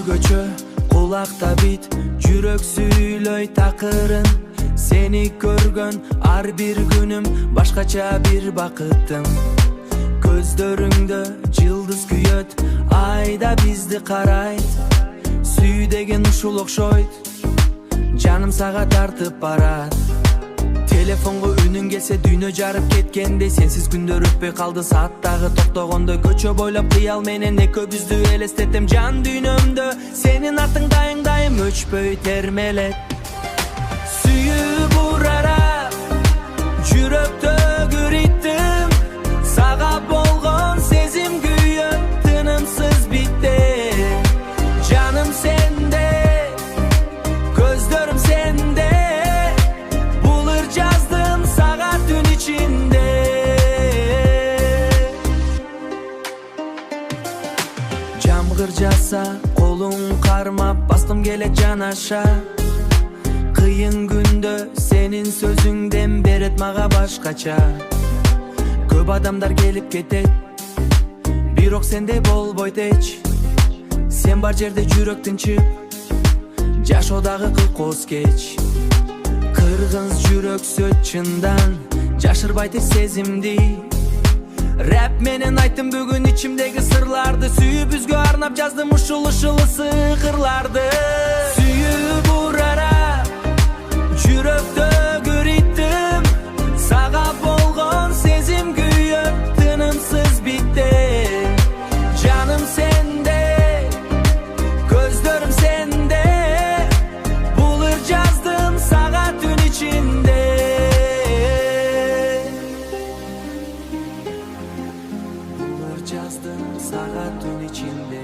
көчө кулакта бит, жүрөк сүйлөй такырын. Сени көргөн ар бир күнүм башкача бир бакыттым. Көздөрүңдө жылдыз күйөт, айда бизди карайт. Сүй деген ушул окшойт, жаным сага тартып барат. Телефонго үнүң келсе дүйнө жарып кеткендей, сенсиз күндөр өтпөй калды, сааттагы токтогондой. Көчө бойлоп кыял менен экөөбүздү элестетем жан дүйнөмдө. Сенин атың дайым дайым өчпөй термелет. Сүйүп урарап жүрөктөгү ритм, сага болгон сезим күйөт, тынымсыз битте. Жаным сенде, көздөрүм сенде, булыр жаздым сага түн ичинде. Жамгыр жаса колуң кармап, бастым келет жанаша. Кыйын күндө сенин сөзүңден берет мага башкача. Көп адамдар келип кетет, бирок сенде болбойт эч. Сен бар жерде жүрөк тынчып, жашоодагы кылкоос кеч. Кыргыз жүрөк сөт чындан, жашырбайт эч сезимди. Рэп менен айттым бүгүн ичимдеги сырларды, сүйүүбүзгө арнап жаздым ушул ыссы кырларды. Сүйүп урарап жүрөктөгү ритм, сага болгон сезим күйөт, тынымсыз битте. Жаным сенде, көздөрүм сенде, булыр жаздым сага түн ичинде. Булыр жаздым сага түн ичинде.